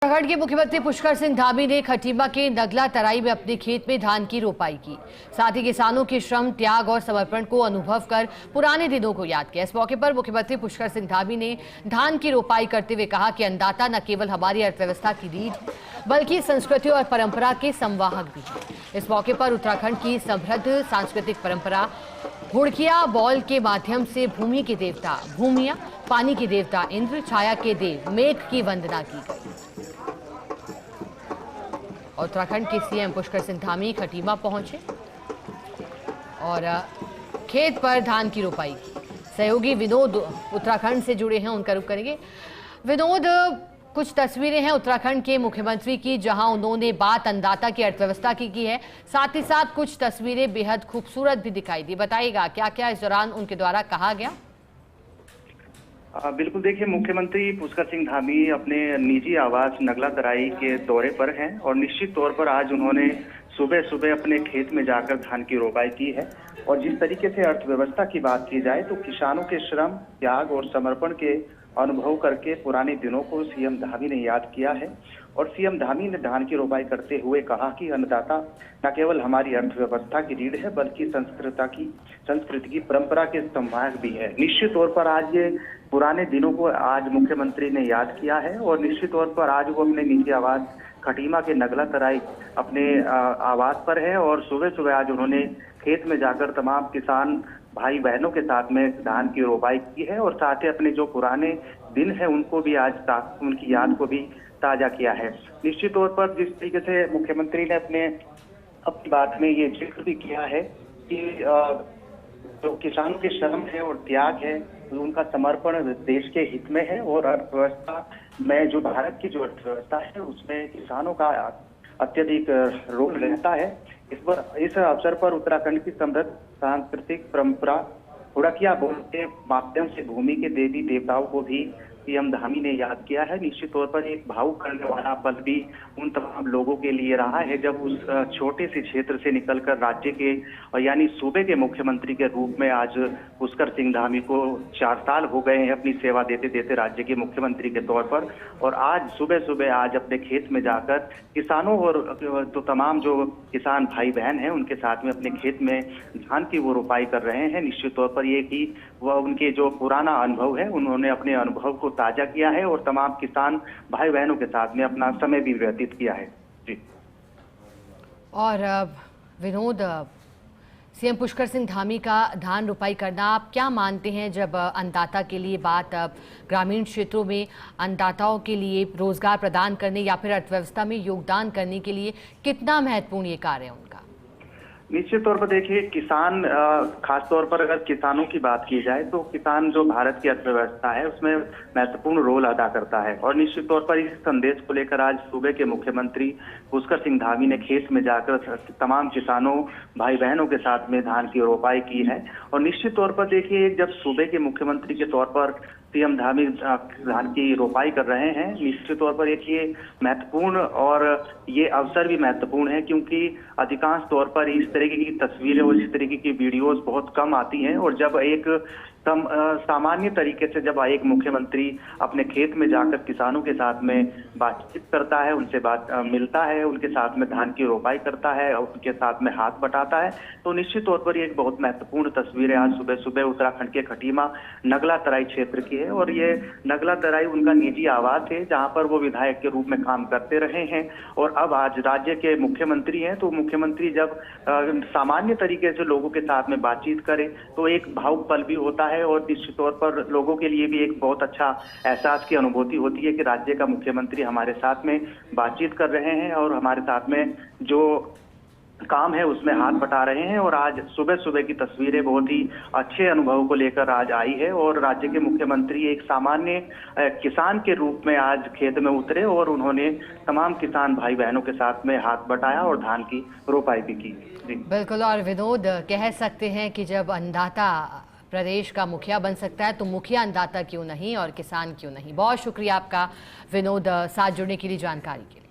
उत्तराखंड के मुख्यमंत्री पुष्कर सिंह धामी ने खटीमा के नगला तराई में अपने खेत में धान की रोपाई की। साथ ही किसानों के श्रम, त्याग और समर्पण को अनुभव कर पुराने दिनों को याद किया। इस मौके पर मुख्यमंत्री पुष्कर सिंह धामी ने धान की रोपाई करते हुए कहा कि अन्नदाता न केवल हमारी अर्थव्यवस्था की रीढ़ बल्कि संस्कृति और परंपरा के संवाहक भी है। इस मौके पर उत्तराखंड की समृद्ध सांस्कृतिक परंपरा हुड़किया बॉल के माध्यम से भूमि के देवता भूमिया, पानी के देवता इंद्र, छाया के देव मेघ की वंदना की गई। उत्तराखंड के सीएम पुष्कर सिंह धामी खटीमा पहुंचे और खेत पर धान की रोपाई की। सहयोगी विनोद उत्तराखंड से जुड़े हैं, उनका रुख करेंगे। विनोद, कुछ तस्वीरें हैं उत्तराखंड के मुख्यमंत्री की जहां उन्होंने बात अन्नदाता की अर्थव्यवस्था की है, साथ ही साथ कुछ तस्वीरें बेहद खूबसूरत भी दिखाई दी। बताइएगा क्या क्या इस दौरान उनके द्वारा कहा गया? बिल्कुल, देखिए, मुख्यमंत्री पुष्कर सिंह धामी अपने निजी आवास नगला तराई के दौरे पर हैं और निश्चित तौर पर आज उन्होंने सुबह सुबह अपने खेत में जाकर धान की रोपाई की है। और जिस तरीके से अर्थव्यवस्था की बात की जाए तो किसानों के श्रम, त्याग और समर्पण के अनुभव करके पुराने दिनों को सीएम धामी ने याद किया है। और सीएम धामी ने धान की रोपाई करते हुए कहा कि अन्नदाता न केवल हमारी अर्थव्यवस्था की रीढ़ है बल्कि संस्कृति की परंपरा के संवाहक भी है। निश्चित तौर पर आज ये पुराने दिनों को आज मुख्यमंत्री ने याद किया है और निश्चित तौर पर आज वो अपने निजी आवास खटीमा के नगला तराई अपने आवास पर है और सुबह सुबह आज उन्होंने खेत में जाकर तमाम किसान भाई बहनों के साथ में धान की रोपाई की है और साथ ही अपने जो पुराने दिन है उनको भी आज उनकी याद को भी ताजा किया है। निश्चित तौर पर जिस तरीके से मुख्यमंत्री ने अपनी बात में ये जिक्र भी किया है कि जो किसानों के श्रम है और त्याग है उनका समर्पण देश के हित में है और अर्थव्यवस्था में जो भारत की जो अर्थव्यवस्था है उसमें किसानों का अत्यधिक रोल रहता है। इस अवसर पर उत्तराखंड की समृद्ध सांस्कृतिक परंपरा हुड़किया बोल के माध्यम से भूमि के देवी देवताओं को भी सीएम धामी ने याद किया है। निश्चित तौर पर एक भावुक करने वाला पल भी उन तमाम लोगों के लिए रहा है जब उस छोटे से क्षेत्र से निकलकर राज्य के यानी सूबे के मुख्यमंत्री के रूप में आज पुष्कर सिंह धामी को 4 साल हो गए हैं अपनी सेवा देते देते राज्य के मुख्यमंत्री के तौर पर। और आज सुबह सुबह आज अपने खेत में जाकर किसानों और तो तमाम जो किसान भाई बहन हैं उनके साथ में अपने खेत में धान की वो रोपाई कर रहे हैं। निश्चित तौर पर ये कि वह उनके जो पुराना अनुभव है उन्होंने अपने अनुभव को ताजा किया है और तमाम किसान भाई बहनों के साथ में अपना समय भी व्यतीत किया है। जी। और विनोद, सीएम पुष्कर सिंह धामी का धान रोपाई करना आप क्या मानते हैं? जब अन्नदाता के लिए बात ग्रामीण क्षेत्रों में अन्नदाताओं के लिए रोजगार प्रदान करने या फिर अर्थव्यवस्था में योगदान करने के लिए कितना महत्वपूर्ण ये कार्य है उनका? निश्चित तौर पर देखिए, किसान खासतौर पर अगर किसानों की बात की जाए तो किसान जो भारत की अर्थव्यवस्था है उसमें महत्वपूर्ण रोल अदा करता है। और निश्चित तौर पर इस संदेश को लेकर आज सूबे के मुख्यमंत्री पुष्कर सिंह धामी ने खेत में जाकर तमाम किसानों भाई बहनों के साथ में धान की रोपाई की है। और निश्चित तौर पर देखिए, जब सूबे के मुख्यमंत्री के तौर पर सीएम धामी धान की रोपाई कर रहे हैं, निश्चित तौर पर एक ये महत्वपूर्ण और ये अवसर भी महत्वपूर्ण है क्योंकि अधिकांश तौर पर इस तरीके की तस्वीरें और इस तरीके की वीडियोस बहुत कम आती हैं। और जब एक सामान्य तरीके से जब एक मुख्यमंत्री अपने खेत में जाकर किसानों के साथ में बातचीत करता है, उनसे मिलता है, उनके साथ में धान की रोपाई करता है और उनके साथ में हाथ बटाता है, तो निश्चित तौर पर ये एक बहुत महत्वपूर्ण तस्वीर है। आज सुबह सुबह उत्तराखंड के खटीमा नगला तराई क्षेत्र की है और ये नगला तराई उनका निजी आवास है जहाँ पर वो विधायक के रूप में काम करते रहे हैं और अब आज राज्य के मुख्यमंत्री हैं। तो मुख्यमंत्री जब सामान्य तरीके से लोगों के साथ में बातचीत करे तो एक भावुक पल भी होता है और निश्चित तौर पर लोगों के लिए भी एक बहुत अच्छा एहसास की अनुभूति होती है कि राज्य का मुख्यमंत्री हमारे साथ में बातचीत कर रहे हैं और हमारे साथ में जो काम है उसमें हाथ बटा रहे हैं। और आज सुबह सुबह की तस्वीरें बहुत ही अच्छे अनुभव को लेकर आज आई है और राज्य के मुख्यमंत्री एक सामान्य किसान के रूप में आज खेत में उतरे और उन्होंने तमाम किसान भाई बहनों के साथ में हाथ बटाया और धान की रोपाई भी की। बिल्कुल। और विनोद, कह सकते हैं कि जब अन्नदाता प्रदेश का मुखिया बन सकता है तो मुखिया अन्नदाता क्यों नहीं और किसान क्यों नहीं। बहुत शुक्रिया आपका विनोद, साथ जुड़ने के लिए, जानकारी के लिए।